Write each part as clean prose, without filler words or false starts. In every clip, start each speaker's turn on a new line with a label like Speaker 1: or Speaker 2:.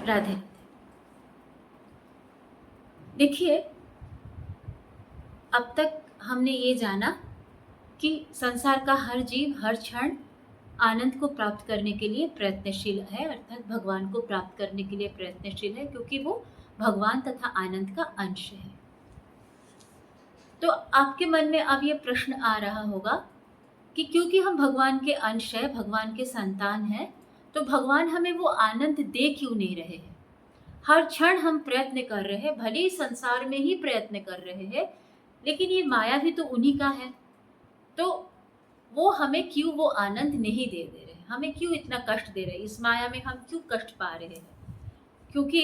Speaker 1: राधे। देखिए, अब तक हमने ये जाना कि संसार का हर जीव हर क्षण आनंद को प्राप्त करने के लिए प्रयत्नशील है, अर्थात भगवान को प्राप्त करने के लिए प्रयत्नशील है, क्योंकि वो भगवान तथा आनंद का अंश है। तो आपके मन में अब ये प्रश्न आ रहा होगा कि क्योंकि हम भगवान के अंश है, भगवान के संतान हैं, तो भगवान हमें वो आनंद दे क्यों नहीं रहे हैं? हर क्षण हम प्रयत्न कर रहे हैं, भले ही संसार में ही प्रयत्न कर रहे हैं, लेकिन ये माया भी तो उन्हीं का है। तो वो हमें क्यों वो आनंद नहीं दे दे रहे, हमें क्यों इतना कष्ट दे रहे, इस माया में हम क्यों कष्ट पा रहे हैं? क्योंकि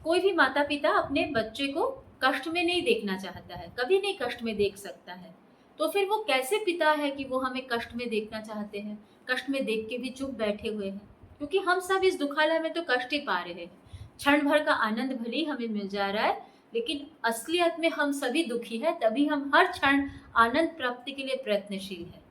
Speaker 1: कोई भी माता पिता अपने बच्चे को कष्ट में नहीं देखना चाहता है, कभी नहीं कष्ट में देख सकता है। तो फिर वो कैसे पिता है कि वो हमें कष्ट में देखना चाहते हैं? कष्ट में देख के भी चुप बैठे हुए हैं, क्योंकि हम सब इस दुखालय में तो कष्ट ही पा रहे हैं। क्षण भर का आनंद भले ही हमें मिल जा रहा है, लेकिन असलियत में हम सभी दुखी है, तभी हम हर क्षण आनंद प्राप्ति के लिए प्रयत्नशील है।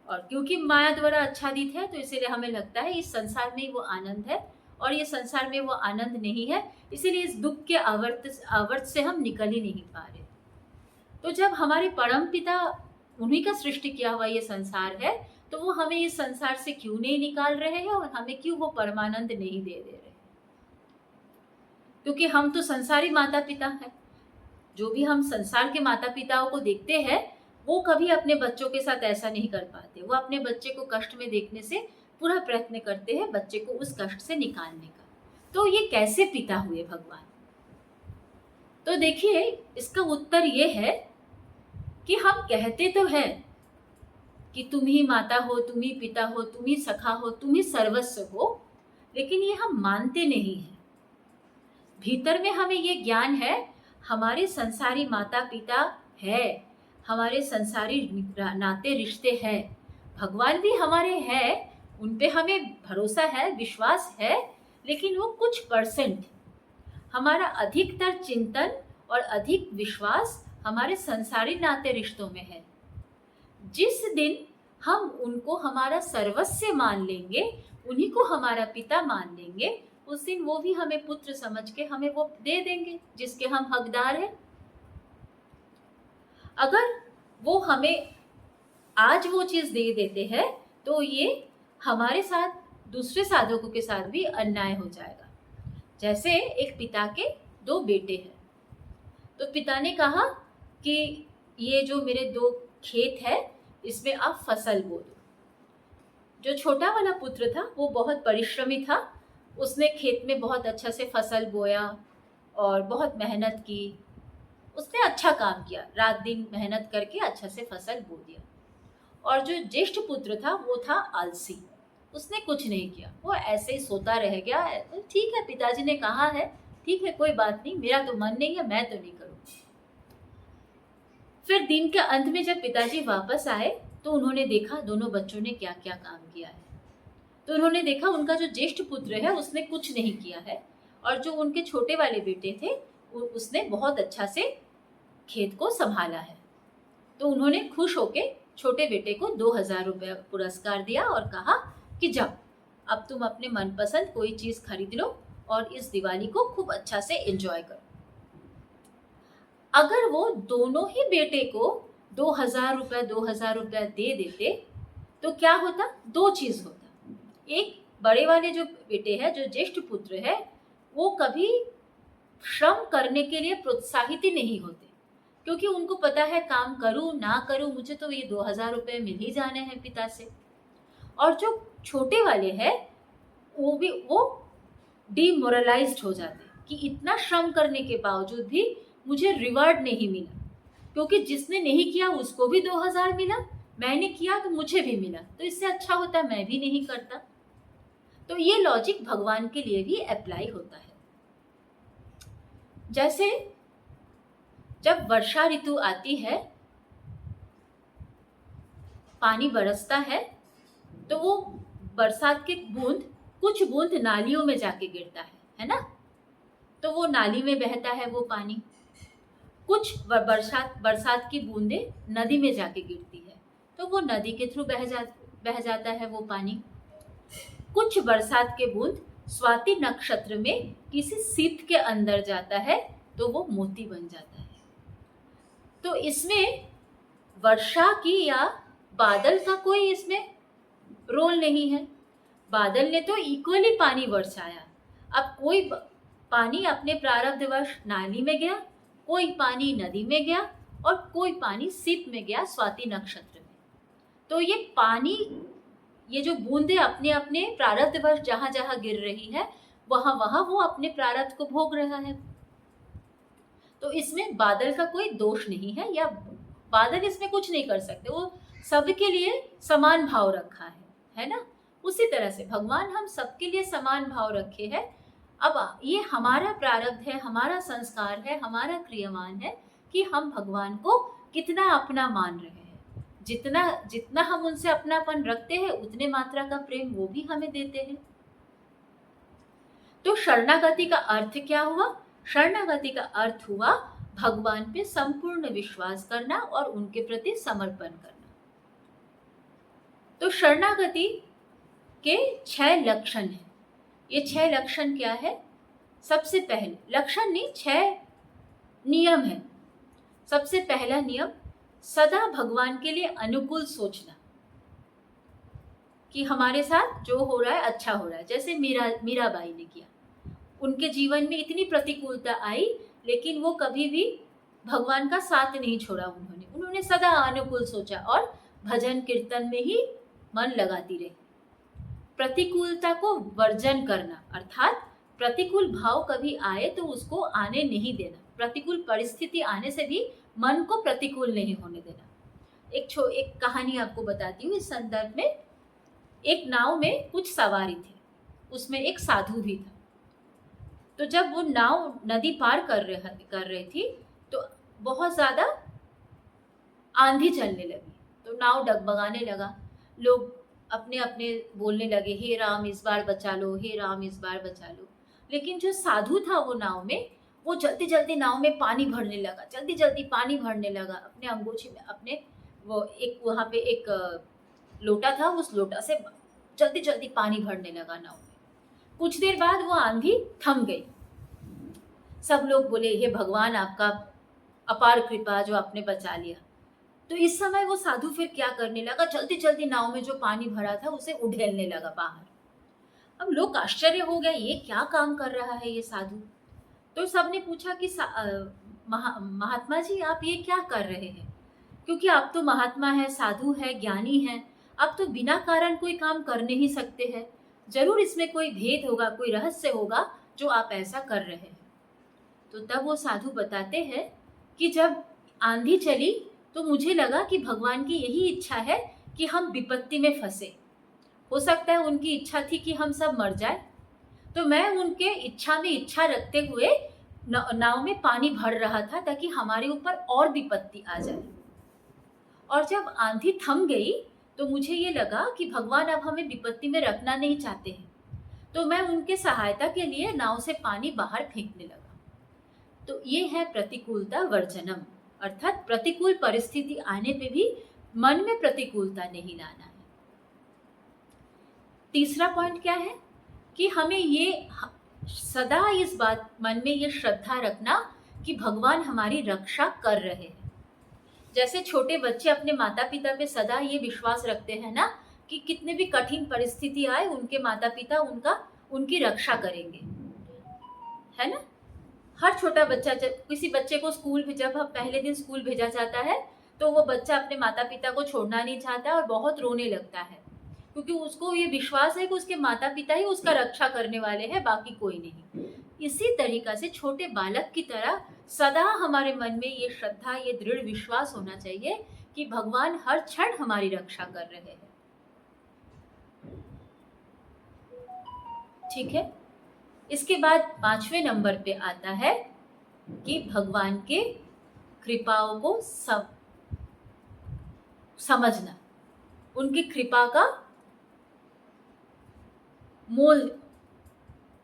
Speaker 1: और क्योंकि माया द्वारा आच्छादित है, तो इसीलिए हमें लगता है इस संसार में ही वो आनंद है, और ये संसार में वो आनंद नहीं है, इसीलिए इस दुख के आवर्त से हम निकल ही नहीं पा रहे। तो जब हमारे परम पिता, उन्हीं का सृष्टि किया हुआ ये संसार है, तो वो हमें इस संसार से क्यों नहीं निकाल रहे हैं और हमें क्यों वो परमानंद नहीं दे रहे? क्योंकि हम तो संसारी माता पिता हैं। जो भी हम संसार के माता पिताओं को देखते हैं, वो कभी अपने बच्चों के साथ ऐसा नहीं कर पाते। वो अपने बच्चे को कष्ट में देखने से पूरा प्रयत्न करते हैं बच्चे को उस कष्ट से निकालने का। तो ये कैसे पिता हुए भगवान? तो देखिए, इसका उत्तर ये है कि हम कहते तो हैं कि तुम ही माता हो, तुम ही पिता हो, तुम ही सखा हो, तुम ही सर्वस्व हो, लेकिन ये हम मानते नहीं हैं। भीतर में हमें ये ज्ञान है, हमारे संसारी माता पिता है, हमारे संसारी नाते रिश्ते हैं, भगवान भी हमारे हैं, उन पे हमें भरोसा है, विश्वास है, लेकिन वो कुछ परसेंट। हमारा अधिकतर चिंतन और अधिक विश्वास हमारे संसारी नाते रिश्तों में है। जिस दिन हम उनको हमारा सर्वस्व मान लेंगे, उन्हीं को हमारा पिता मान लेंगे, उस दिन वो भी हमें पुत्र समझ के हमें वो दे देंगे जिसके हम हकदार हैं। अगर वो हमें आज वो चीज दे देते हैं, तो ये हमारे साथ दूसरे साधकों के साथ भी अन्याय हो जाएगा। जैसे एक पिता के दो बेटे हैं, तो पिता ने कहा कि ये जो मेरे दो खेत है, इसमें आप फसल बो दो। जो छोटा वाला पुत्र था वो बहुत परिश्रमी था, उसने खेत में बहुत अच्छा से फसल बोया और बहुत मेहनत की, उसने अच्छा काम किया, रात दिन मेहनत करके अच्छा से फसल बो दिया। और जो ज्येष्ठ पुत्र था वो था आलसी, उसने कुछ नहीं किया, वो ऐसे ही सोता रह गया। ठीक है, पिताजी ने कहा है, ठीक है, कोई बात नहीं, मेरा तो मन नहीं है, मैं तो नहीं करूँगी। फिर दिन के अंत में जब पिताजी वापस आए, तो उन्होंने देखा दोनों बच्चों ने क्या क्या काम किया है। तो उन्होंने देखा उनका जो ज्येष्ठ पुत्र है उसने कुछ नहीं किया है, और जो उनके छोटे वाले बेटे थे उसने बहुत अच्छा से खेत को संभाला है। तो उन्होंने खुश होके छोटे बेटे को 2000 रुपया पुरस्कार दिया और कहा कि जाओ, अब तुम अपने मनपसंद कोई चीज खरीद लो और इस दिवाली को खूब अच्छा से एंजॉय करो। अगर वो दोनों ही बेटे को 2000 रुपया दे देते, तो क्या होता? दो चीज होता। एक, बड़े वाले जो बेटे हैं, जो ज्येष्ठ पुत्र है, वो कभी श्रम करने के लिए प्रोत्साहित ही नहीं होते, क्योंकि उनको पता है काम करूं ना करूं, मुझे तो ये 2000 रुपये मिल ही जाने हैं पिता से। और जो छोटे वाले हैं, वो डिमोरलाइज्ड हो जाते कि इतना श्रम करने के बावजूद भी मुझे रिवॉर्ड नहीं मिला, क्योंकि जिसने नहीं किया उसको भी 2000 मिला, मैंने किया तो मुझे भी मिला, तो इससे अच्छा होता मैं भी नहीं करता। तो ये लॉजिक भगवान के लिए भी अप्लाई होता है। जैसे जब वर्षा ऋतु आती है, पानी बरसता है, तो वो बरसात के बूंद, कुछ बूंद नालियों में जाके गिरता है ना? तो वो नाली में बहता है वो पानी। कुछ बरसात की बूंदे नदी में जाके गिरती है, तो वो नदी के थ्रू बह जाता है वो पानी। कुछ बरसात के बूंद स्वाति नक्षत्र में किसी सीप के अंदर जाता है तो वो मोती बन जाता है। तो इसमें वर्षा की या बादल का कोई इसमें रोल नहीं है। बादल ने तो इक्वली पानी बरसाया। अब कोई पानी अपने प्रारब्धवश नाली में गया, कोई पानी नदी में गया और कोई पानी सीप में गया स्वाति नक्षत्र में। तो ये पानी, ये जो बूंदे अपने अपने प्रारब्धवश जहां जहां गिर रही है वहां वहां वो अपने प्रारब्ध को भोग रहा है। तो इसमें बादल का कोई दोष नहीं है, या बादल इसमें कुछ नहीं कर सकते, वो सबके लिए समान भाव रखा है ना। उसी तरह से भगवान हम सबके लिए समान भाव रखे हैं। अब ये हमारा प्रारब्ध है, हमारा संस्कार है, हमारा क्रियामान है कि हम भगवान को कितना अपना मान रहे हैं। जितना जितना हम उनसे अपनापन रखते हैं उतने मात्रा का प्रेम वो भी हमें देते हैं। तो शरणागति का अर्थ क्या हुआ? शरणागति का अर्थ हुआ भगवान पे संपूर्ण विश्वास करना और उनके प्रति समर्पण करना। तो शरणागति के 6 लक्षण हैं। ये 6 लक्षण क्या है? सबसे पहले, लक्षण नहीं, 6 नियम है। सबसे पहला नियम, सदा भगवान के लिए अनुकूल सोचना कि हमारे साथ जो हो रहा है अच्छा हो रहा है। जैसे मीराबाई ने किया, उनके जीवन में इतनी प्रतिकूलता आई लेकिन वो कभी भी भगवान का साथ नहीं छोड़ा। उन्होंने सदा अनुकूल सोचा और भजन कीर्तन में ही मन लगाती रही। प्रतिकूलता को वर्जन करना, अर्थात प्रतिकूल भाव कभी आए तो उसको आने नहीं देना। प्रतिकूल परिस्थिति आने से भी मन को प्रतिकूल नहीं होने देना। एक कहानी आपको बताती हूँ इस संदर्भ में। एक नाव में कुछ सवारी थे, उसमें एक साधु भी था। तो जब वो नाव नदी पार कर रही थी तो बहुत ज्यादा आंधी चलने लगी, तो नाव डगमगाने लगा। लोग अपने अपने बोलने लगे, हे राम इस बार बचा लो, हे राम इस बार बचा लो। लेकिन जो साधु था वो नाव में, वो जल्दी जल्दी नाव में पानी भरने लगा, जल्दी जल्दी पानी भरने लगा अपने अंगोछी में। अपने वो एक वहाँ पे एक लोटा था, उस लोटा से जल्दी जल्दी पानी भरने लगा नाव में। कुछ देर बाद वो आंधी थम गई। सब लोग बोले, हे भगवान आपका अपार कृपा जो आपने बचा लिया। तो इस समय वो साधु फिर क्या करने लगा, जल्दी जल्दी नाव में जो पानी भरा था उसे उड़ेलने लगा बाहर। अब लोग आश्चर्य हो गए, ये क्या काम कर रहा है ये साधु। तो सबने पूछा कि महात्मा जी आप ये क्या कर रहे हैं, क्योंकि आप तो महात्मा है, साधु है, ज्ञानी है, आप तो बिना कारण कोई काम कर नहीं सकते हैं। जरूर इसमें कोई भेद होगा, कोई रहस्य होगा जो आप ऐसा कर रहे हैं। तो तब वो साधु बताते हैं कि जब आंधी चली तो मुझे लगा कि भगवान की यही इच्छा है कि हम विपत्ति में फंसे। हो सकता है उनकी इच्छा थी कि हम सब मर जाए, तो मैं उनके इच्छा में इच्छा रखते हुए नाव में पानी भर रहा था ताकि हमारे ऊपर और विपत्ति आ जाए। और जब आंधी थम गई तो मुझे ये लगा कि भगवान अब हमें विपत्ति में रखना नहीं चाहते हैं, तो मैं उनके सहायता के लिए नाव से पानी बाहर फेंकने लगा। तो ये है प्रतिकूलता वर्जनम, अर्थात प्रतिकूल परिस्थिति आने पे भी मन में प्रतिकूलता नहीं लाना है। तीसरा पॉइंट क्या है कि हमें ये सदा इस बात मन में ये श्रद्धा रखना कि भगवान हमारी रक्षा कर रहे हैं। जैसे छोटे बच्चे अपने माता पिता पे सदा ये विश्वास रखते हैं ना कि कितने भी कठिन परिस्थिति आए उनके माता पिता उनकी रक्षा करेंगे, है ना। हर छोटा बच्चा, जब किसी बच्चे को स्कूल में जब पहले दिन स्कूल भेजा जाता है तो वो बच्चा अपने माता पिता को छोड़ना नहीं चाहता और बहुत रोने लगता है, क्योंकि उसको ये विश्वास है कि उसके माता पिता ही उसका रक्षा करने वाले हैं, बाकी कोई नहीं। इसी तरीका से छोटे बालक की तरह सदा हमारे मन में ये श्रद्धा, ये दृढ़ विश्वास होना चाहिए कि भगवान हर क्षण हमारी रक्षा कर रहे हैं। ठीक है। इसके बाद 5वें नंबर पे आता है कि भगवान के कृपाओं को समझना, उनकी कृपा का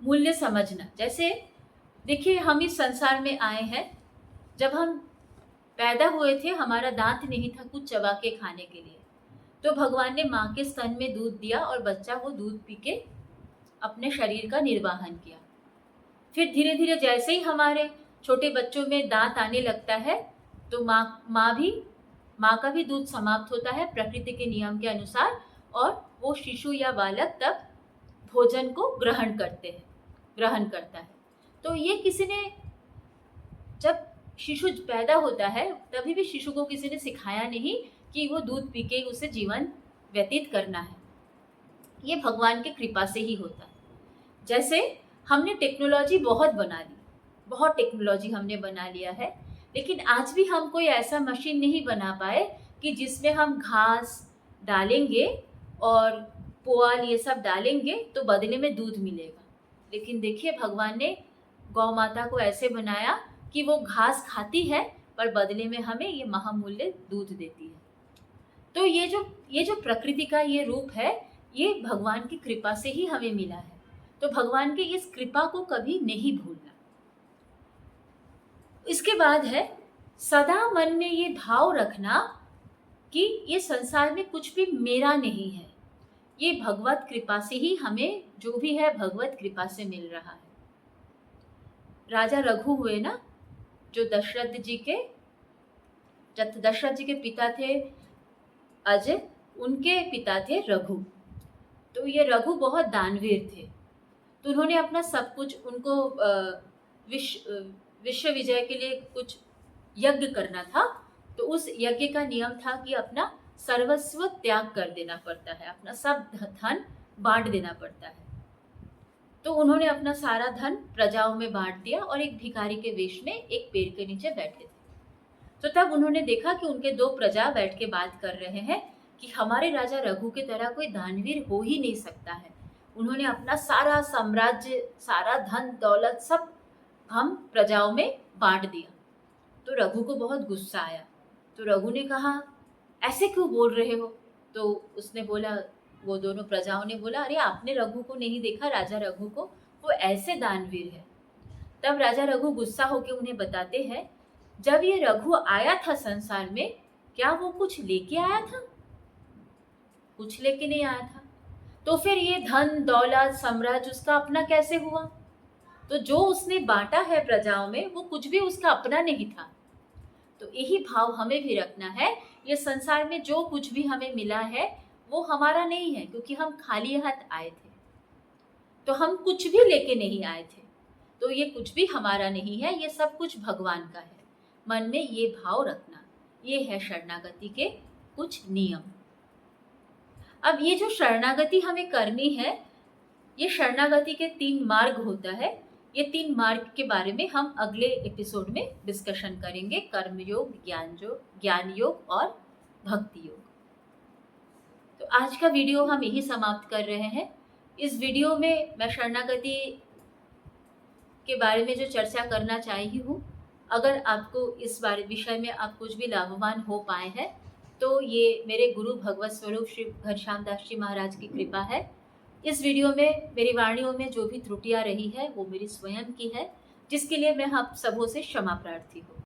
Speaker 1: मूल्य समझना। जैसे देखिए, हम इस संसार में आए हैं, जब हम पैदा हुए थे हमारा दांत नहीं था कुछ चबा के खाने के लिए, तो भगवान ने माँ के स्तन में दूध दिया और बच्चा वो दूध पी के अपने शरीर का निर्वाहन किया। फिर धीरे धीरे जैसे ही हमारे छोटे बच्चों में दांत आने लगता है तो माँ का भी दूध समाप्त होता है प्रकृति के नियम के अनुसार, और वो शिशु या बालक तब भोजन को ग्रहण करता है। तो ये किसी ने, जब शिशु पैदा होता है तभी भी शिशु को किसी ने सिखाया नहीं कि वो दूध पी के उसे जीवन व्यतीत करना है। ये भगवान की कृपा से ही होता है। जैसे हमने टेक्नोलॉजी बहुत टेक्नोलॉजी हमने बना लिया है, लेकिन आज भी हम कोई ऐसा मशीन नहीं बना पाए कि जिसमें हम घास डालेंगे और पुआल ये सब डालेंगे तो बदले में दूध मिलेगा। लेकिन देखिए भगवान ने गौ माता को ऐसे बनाया कि वो घास खाती है पर बदले में हमें ये महामूल्य दूध देती है। तो ये जो प्रकृति का ये रूप है, ये भगवान की कृपा से ही हमें मिला है। तो भगवान की इस कृपा को कभी नहीं भूलना। इसके बाद है सदा मन में ये भाव रखना कि ये संसार में कुछ भी मेरा नहीं है, ये भगवत कृपा से ही हमें जो भी है भगवत कृपा से मिल रहा है। राजा रघु हुए ना, जो दशरथ जी के पिता थे अजय, उनके पिता थे रघु। तो ये रघु बहुत दानवीर थे, तो उन्होंने अपना सब कुछ, उनको विश्व विजय के लिए कुछ यज्ञ करना था, तो उस यज्ञ का नियम था कि अपना सर्वस्व त्याग कर देना पड़ता है, अपना सब धन बांट देना पड़ता है। तो उन्होंने अपना सारा धन प्रजाओं में बांट दिया और एक भिखारी के वेश में एक पेड़ के नीचे बैठे थे। तो तब उन्होंने देखा कि उनके दो प्रजा बैठ के बात कर रहे हैं कि हमारे राजा रघु की तरह कोई दानवीर हो ही नहीं सकता है। उन्होंने अपना सारा साम्राज्य, सारा धन दौलत सब हम प्रजाओं में बांट दिया। तो रघु को बहुत गुस्सा आया। तो रघु ने कहा ऐसे क्यों बोल रहे हो? तो उसने बोला, वो दोनों प्रजाओं ने बोला, अरे आपने रघु को नहीं देखा, राजा रघु को, वो ऐसे दानवीर है। तब राजा रघु गुस्सा होकर उन्हें बताते हैं, जब ये रघु आया था संसार में, क्या वो कुछ लेके आया था? कुछ लेके नहीं आया था। तो फिर ये धन दौलत साम्राज्य उसका अपना कैसे हुआ? तो जो उसने बांटा है प्रजाओं में, वो कुछ भी उसका अपना नहीं था। तो यही भाव हमें भी रखना है। ये संसार में जो कुछ भी हमें मिला है वो हमारा नहीं है, क्योंकि हम खाली हाथ आए थे, तो हम कुछ भी लेके नहीं आए थे। तो ये कुछ भी हमारा नहीं है, ये सब कुछ भगवान का है। मन में ये भाव रखना, ये है शरणागति के कुछ नियम। अब ये जो शरणागति हमें करनी है, ये शरणागति के 3 मार्ग होता है। ये 3 मार्ग के बारे में हम अगले एपिसोड में डिस्कशन करेंगे, कर्म योग, ज्ञान योग और भक्ति योग। तो आज का वीडियो हम यही समाप्त कर रहे हैं। इस वीडियो में मैं शरणागति के बारे में जो चर्चा करना चाही हूँ, अगर आपको इस विषय में आप कुछ भी लाभवान हो पाए हैं, तो ये मेरे गुरु भगवत स्वरूप श्री घनश्याम दास जी महाराज की कृपा है। इस वीडियो में मेरी वाणियों में जो भी त्रुटियां रही है वो मेरी स्वयं की है, जिसके लिए मैं आप सबों से क्षमा प्रार्थी हूँ।